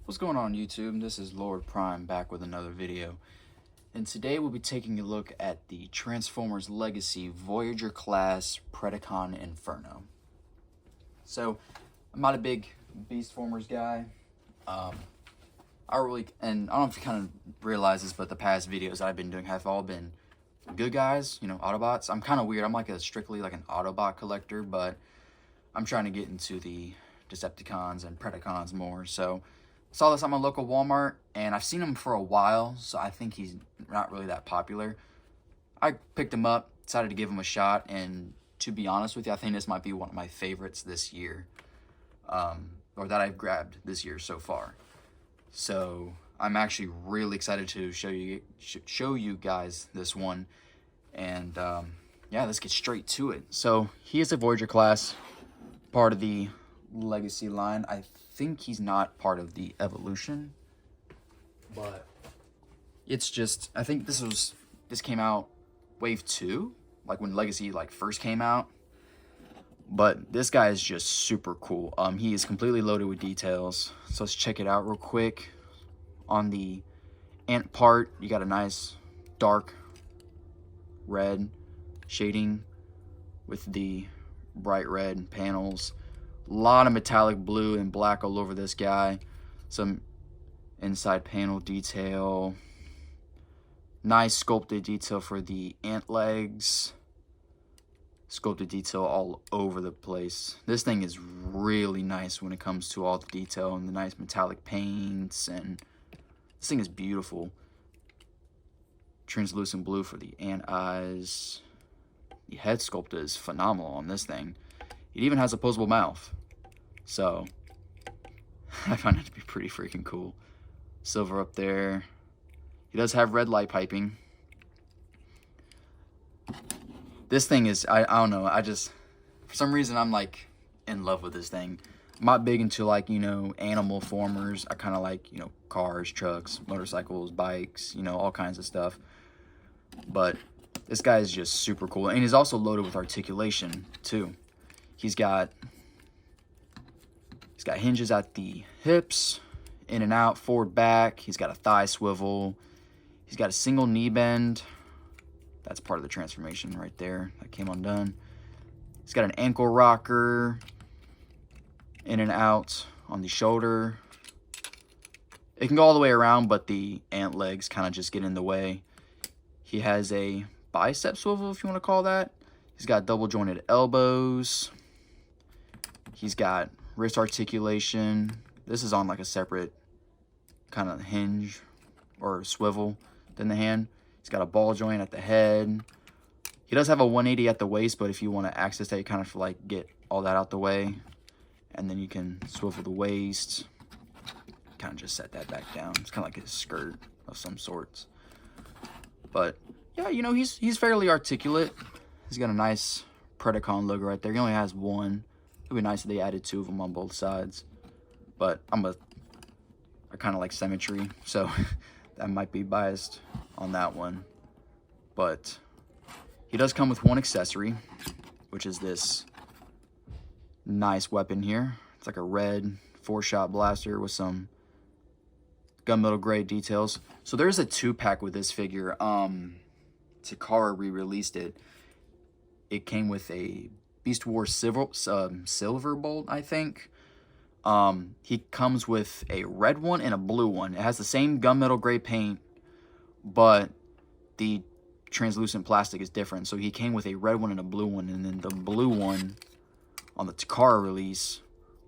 What's going on YouTube? This is Lord Prime back with another video. And today we'll be taking a look at the Transformers Legacy Voyager class Predacon Inferno. So, I'm not a big Beastformers guy. I don't know if you kind of realize this, but the past videos I've been doing have all been good guys, Autobots. I'm kind of weird. I'm like strictly like an Autobot collector, but I'm trying to get into the Decepticons and Predacons more. So, saw this at my local Walmart, and I've seen him for a while, so I think he's not really that popular. I picked him up, decided to give him a shot, and to be honest with you, I think this might be one of my favorites this year, or that I've grabbed this year so far. So I'm actually really excited to show you guys this one, and yeah, let's get straight to it. So he is a Voyager class, part of the Legacy line. I think he's not part of the Evolution, but it's just, I think this came out wave 2, like when Legacy first came out. But this guy is just super cool. He is completely loaded with details, so let's check it out real quick. On the ant part, you got a nice dark red shading with the bright red panels. A lot of metallic blue and black all over this guy. Some inside panel detail. Nice sculpted detail for the ant legs. Sculpted detail all over the place. This thing is really nice when it comes to all the detail and the nice metallic paints, and this thing is beautiful. Translucent blue for the ant eyes. The head sculpt is phenomenal on this thing. It even has a opposable mouth. So, I find it to be pretty freaking cool. Silver up there. He does have red light piping. This thing is, I don't know, for some reason I'm in love with this thing. I'm not big into animal formers. I kind of like, cars, trucks, motorcycles, bikes, all kinds of stuff. But this guy is just super cool. And he's also loaded with articulation too. He's got hinges at the hips, in and out, forward, back. He's got a thigh swivel. He's got a single knee bend. That's part of the transformation right there. That came undone. He's got an ankle rocker, in and out on the shoulder. It can go all the way around, but the ant legs kind of just get in the way. He has a bicep swivel, if you want to call that. He's got double jointed elbows. He's got wrist articulation. This is on a separate kind of hinge or swivel than the hand. He's got a ball joint at the head. He does have a 180 at the waist, but if you want to access that, you kind of get all that out the way, and then you can swivel the waist, kind of just set that back down. It's kind of like a skirt of some sorts. But yeah, he's fairly articulate. He's got a nice Predacon logo right there. He only has one. It would be nice if they added 2 of them on both sides. But I kind of like symmetry, so that might be biased on that one. But he does come with one accessory, which is this nice weapon here. It's like a red 4-shot blaster with some gunmetal gray details. So there's a 2-pack with this figure. Takara re-released it. It came with a Beast Wars Silver Bolt, I think. He comes with a red one and a blue one. It has the same gunmetal gray paint, but the translucent plastic is different. So he came with a red one and a blue one, and then the blue one on the Takara release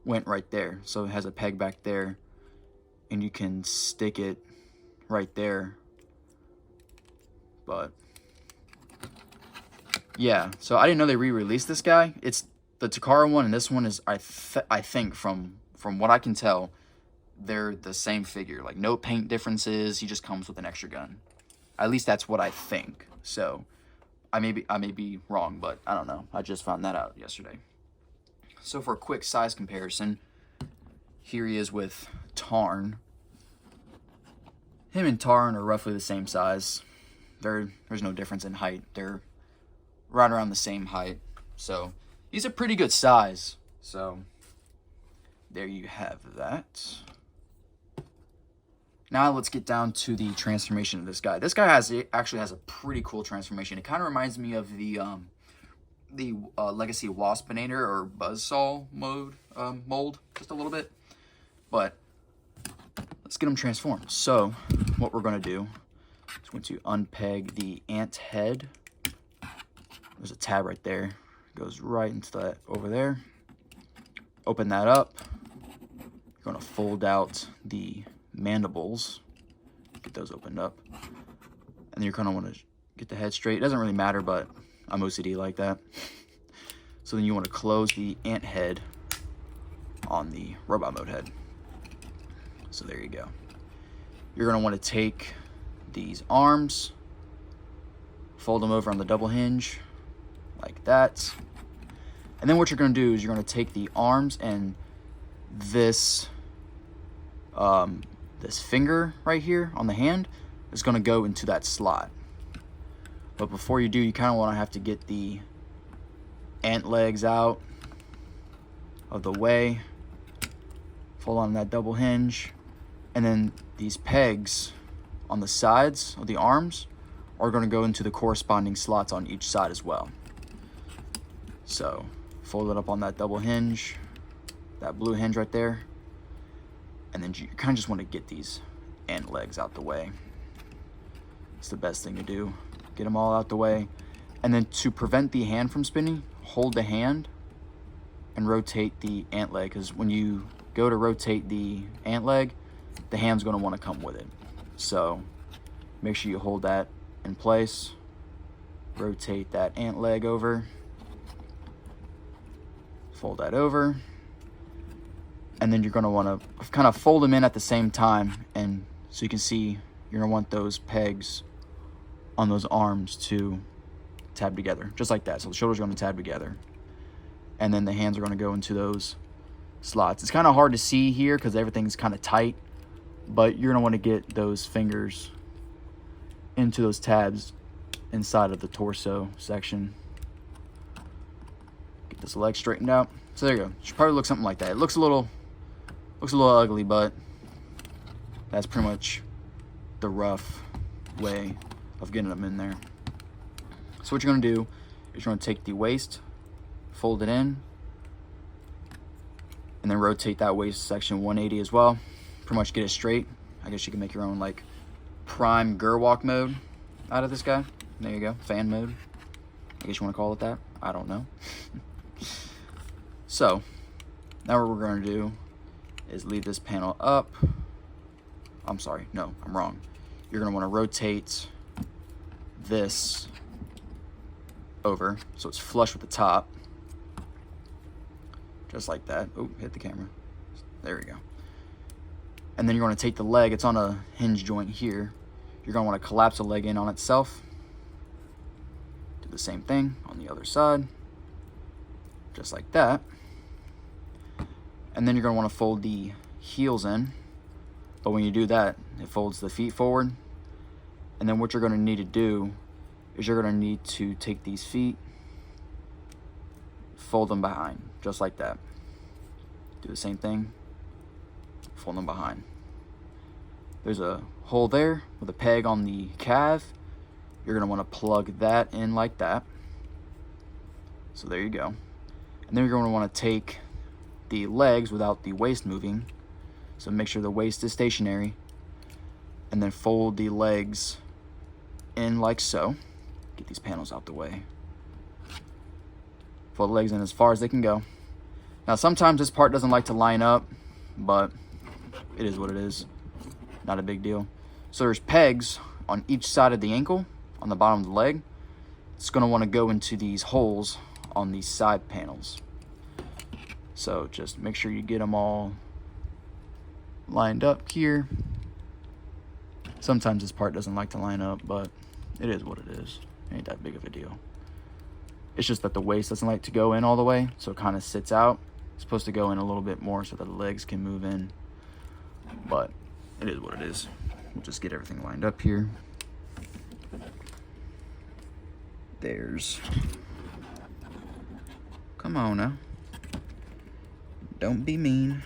went right there. So it has a peg back there, and you can stick it right there. But yeah, so I didn't know they re-released this guy. It's the Takara one, and this one is, I think from what I can tell, they're the same figure. No paint differences. He just comes with an extra gun. At least that's what I think. So I may be wrong, but I don't know. I just found that out yesterday. So for a quick size comparison, here he is with Tarn. Him and Tarn are roughly the same size. There's no difference in height. They're right around the same height. So he's a pretty good size. So there you have that. Now let's get down to the transformation of this guy. This guy actually has a pretty cool transformation. It kind of reminds me of the Legacy Waspinator or Buzzsaw mold, just a little bit. But let's get him transformed. So what we're going to do is going to unpeg the ant head. There's a tab right there. It goes right into that over there. Open that up. You're going to fold out the mandibles. Get those opened up. And then you're going to want to get the head straight. It doesn't really matter, but I'm OCD like that. So then you want to close the ant head on the robot mode head. So there you go. You're going to want to take these arms, fold them over on the double hinge like that. And then what you're going to do is you're going to take the arms and this this finger right here on the hand is going to go into that slot. But before you do, you kind of want to have to get the ant legs out of the way. Fold on that double hinge. And then these pegs on the sides of the arms are going to go into the corresponding slots on each side as well. So fold it up on that double hinge, that blue hinge right there. And then you kind of just want to get these ant legs out the way. It's the best thing to do. Get them all out the way. And then to prevent the hand from spinning, hold the hand and rotate the ant leg. Because when you go to rotate the ant leg, the hand's going to want to come with it. So make sure you hold that in place. Rotate that ant leg over. Fold that over. And then you're going to want to kind of fold them in at the same time. And so you can see you're going to want those pegs on those arms to tab together, just like that. So the shoulders are going to tab together. And then the hands are going to go into those slots. It's kind of hard to see here because everything's kind of tight, but you're going to want to get those fingers into those tabs inside of the torso section. Get this leg straightened out. So there you go. It should probably look something like that. It looks a little ugly, but that's pretty much the rough way of getting them in there. So what you're going to do is you're going to take the waist, fold it in, and then rotate that waist section 180 as well. Pretty much get it straight. I guess you can make your own like prime Gerwalk mode out of this guy. There you go, fan mode. I guess you want to call it that. I don't know. So now what we're going to do is leave this panel up. I'm sorry, no, I'm wrong. You're going to want to rotate this over so it's flush with the top, just like that. Oh, hit the camera. There we go. And then you're going to take the leg, it's on a hinge joint here. You're going to want to collapse the leg in on itself. Do the same thing on the other side, just like that. And then you're going to want to fold the heels in. But when you do that, it folds the feet forward. And then what you're going to need to do is you're going to need to take these feet, fold them behind, just like that. Do the same thing, fold them behind. There's a hole there with a peg on the calf. You're going to want to plug that in like that. So there you go. And then you're going to want to take the legs without the waist moving. So make sure the waist is stationary. And then fold the legs in like so. Get these panels out the way. Fold the legs in as far as they can go. Now sometimes this part doesn't like to line up, but it is what it is. Not a big deal. So there's pegs on each side of the ankle, on the bottom of the leg. It's going to want to go into these holes on these side panels. So just make sure you get them all lined up here. Sometimes this part doesn't like to line up, but it is what it is. Ain't that big of a deal. It's just that the waist doesn't like to go in all the way, so it kind of sits out. It's supposed to go in a little bit more so that the legs can move in, but it is what it is. We'll just get everything lined up here. Come on now. Don't be mean.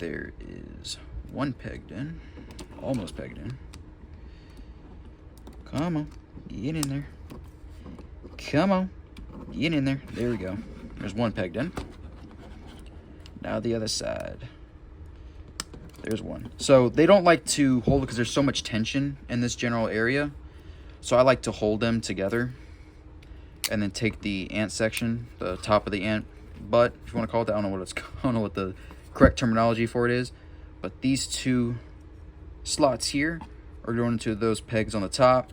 there is one pegged in. Almost pegged in. Come on. Get in there. Come on. Get in there. There we go. There's one pegged in. Now the other side. There's one. So they don't like to hold it because there's so much tension in this general area. So I like to hold them together and then take the ant section, the top of the ant butt, if you want to call it that. I don't know what the correct terminology for it is. But these two slots here are going into those pegs on the top,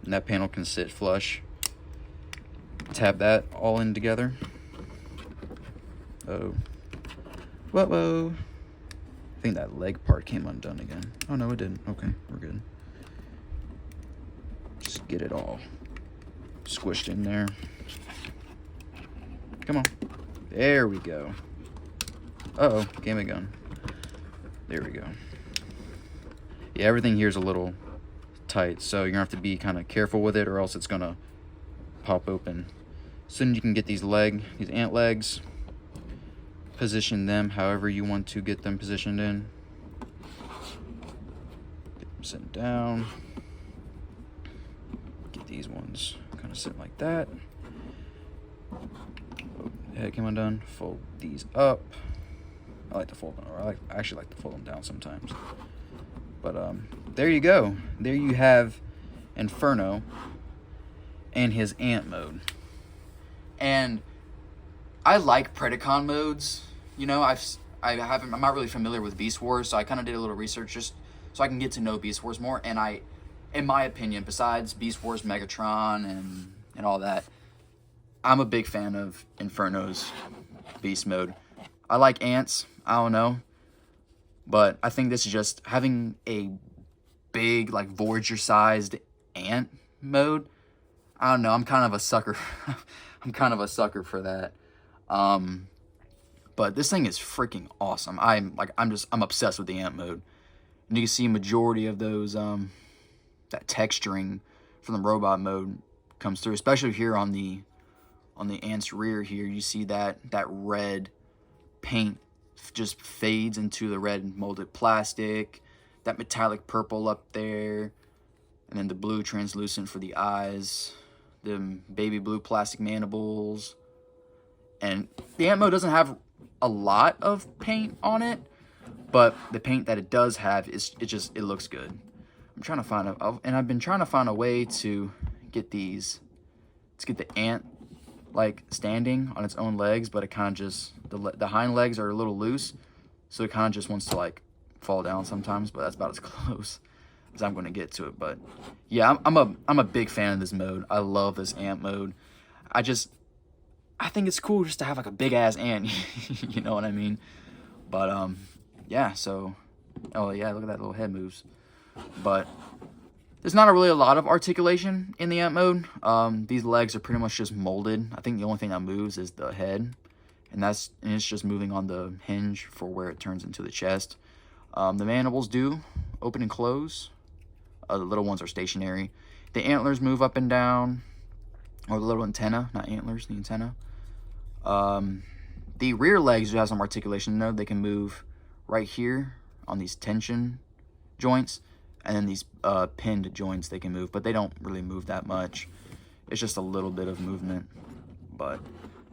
and that panel can sit flush. Tap that all in together. Oh. Whoa. I think that leg part came undone again. Oh, no, it didn't. Okay, we're good. Just get it all squished in there. Come on. There we go. Uh-oh, game of gun. There we go. Yeah, everything here is a little tight, so you're going to have to be kind of careful with it or else it's going to pop open. Soon you can get these ant legs, position them however you want to get them positioned in. Get them sitting down. Get these ones kind of sitting like that. Oh, the head came undone. Fold these up. I like to fold them, or I actually like to fold them down sometimes. But there you go. There you have Inferno and his ant mode. And I like Predacon modes. You know, I'm not really familiar with Beast Wars, so I kind of did a little research just so I can get to know Beast Wars more. And in my opinion, besides Beast Wars, Megatron, and all that, I'm a big fan of Inferno's Beast mode. I like ants. I don't know. But I think this is just having a big, like, Voyager-sized ant mode. I don't know. I'm kind of a sucker. I'm kind of a sucker for that. But this thing is freaking awesome. I'm obsessed with the ant mode. And you can see majority of those, that texturing from the robot mode comes through, especially here on the ant's rear here. You see that red paint just fades into the red molded plastic, that metallic purple up there, and then the blue translucent for the eyes, the baby blue plastic mandibles. And the ant mode doesn't have a lot of paint on it, but the paint that it does have it looks good. I'm trying to find I've been trying to find a way to get the ant like standing on its own legs, but it kind of just the hind legs are a little loose, so it kind of just wants to like fall down sometimes. But that's about as close as I'm going to get to it. But yeah, I'm a big fan of this mode. I love this ant mode. I think it's cool just to have like a big ass ant. You know what I mean? But yeah. So oh yeah, look at that little head moves. But there's not really a lot of articulation in the ant mode. These legs are pretty much just molded. I think the only thing that moves is the head, and it's just moving on the hinge for where it turns into the chest. The mandibles do open and close. The little ones are stationary. The antlers move up and down, or the little antenna, not antlers, the antenna. The rear legs do have some articulation though. They can move right here on these tension joints. And then these pinned joints they can move, but they don't really move that much. It's just a little bit of movement.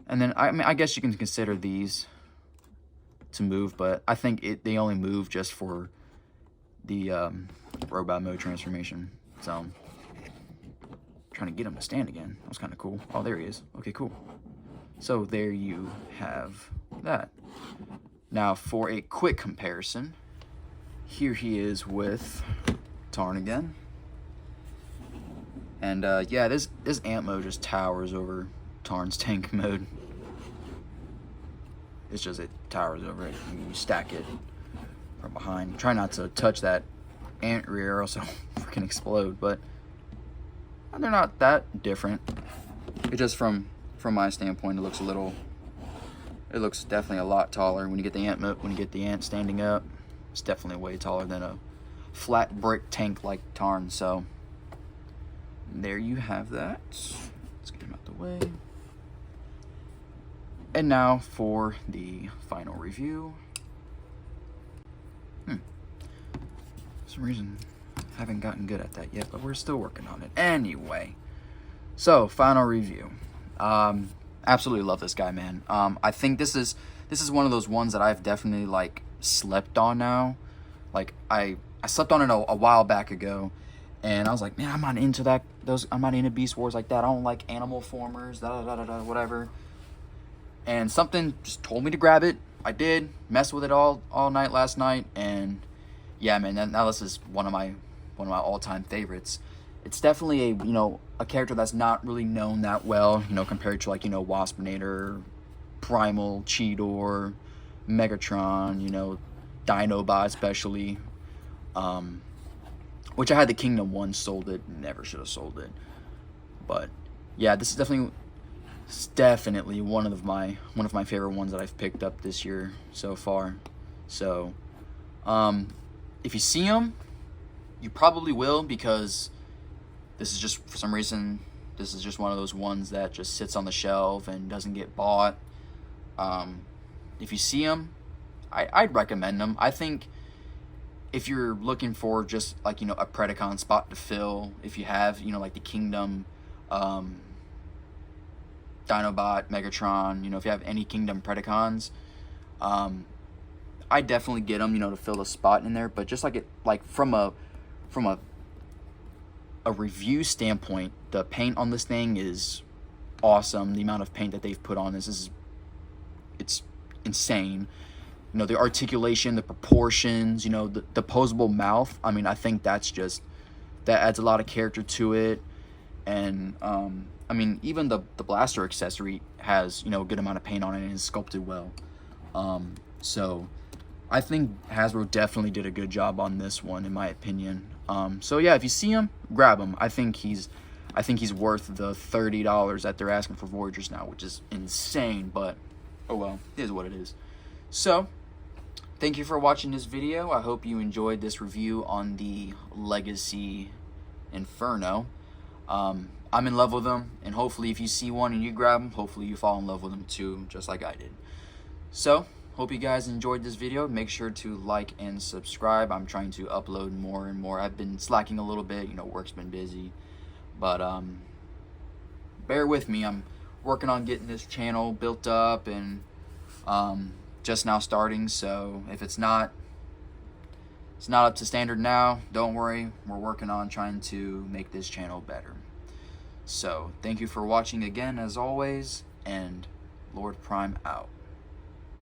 And then I guess you can consider these to move, but I think they only move just for the robot mode transformation. So I'm trying to get him to stand again. That was kind of cool. Oh, there he is. Okay, cool. So there you have that. Now for a quick comparison, here he is with Tarn again. And yeah, this ant mode just towers over Tarn's tank mode. It's just, it towers over it. You stack it from behind. Try not to touch that ant rear or else it'll freaking explode. But they're not that different. It just from my standpoint, it looks definitely a lot taller when you get the ant standing up. It's definitely way taller than a flat brick tank like Tarn. So there you have that. Let's get him out the way. And now for the final review. some reason, I haven't gotten good at that yet, but we're still working on it. Anyway, so final review. Absolutely love this guy, man. I think this is one of those ones that I've definitely like slept on now. Like I slept on it a while back ago, and I was like, man, I'm not into that. I'm not into Beast Wars like that. I don't like animal formers, whatever. And something just told me to grab it. I did, mess with it all night last night, and yeah, man. Now this is one of my all-time favorites. It's definitely a character that's not really known that well, compared to like Waspinator, Primal, Cheetor, Megatron, Dinobot especially. Which I had the Kingdom one, sold it, never should have sold it. But yeah, this is definitely one of my favorite ones that I've picked up this year so far. So if you see them, you probably will, because this is just, for some reason, this is just one of those ones that just sits on the shelf and doesn't get bought. If you see them, I'd recommend them. I think if you're looking for just like a Predacon spot to fill, if you have like the Kingdom, Dinobot, Megatron, if you have any Kingdom Predacons, I definitely get them, to fill a spot in there. But just from a review standpoint, the paint on this thing is awesome. The amount of paint that they've put on this it's insane. The articulation, the proportions, the posable mouth. I mean, I think that adds a lot of character to it. And I mean, even the blaster accessory has a good amount of paint on it and is sculpted well. So I think Hasbro definitely did a good job on this one, in my opinion. So yeah, if you see him, grab him. I think he's worth the $30 that they're asking for Voyagers now, which is insane, but oh well, it is what it is. So thank you for watching this video. I hope you enjoyed this review on the Legacy Inferno. I'm in love with them, and hopefully if you see one and you grab them, hopefully you fall in love with them too, just like I did. So hope you guys enjoyed this video. Make sure to like and subscribe. I'm trying to upload more and more. I've been slacking a little bit, work's been busy, but bear with me. I'm working on getting this channel built up, and just now starting, so if it's not up to standard now, don't worry. We're working on trying to make this channel better. So thank you for watching again, as always, and Lord Prime out.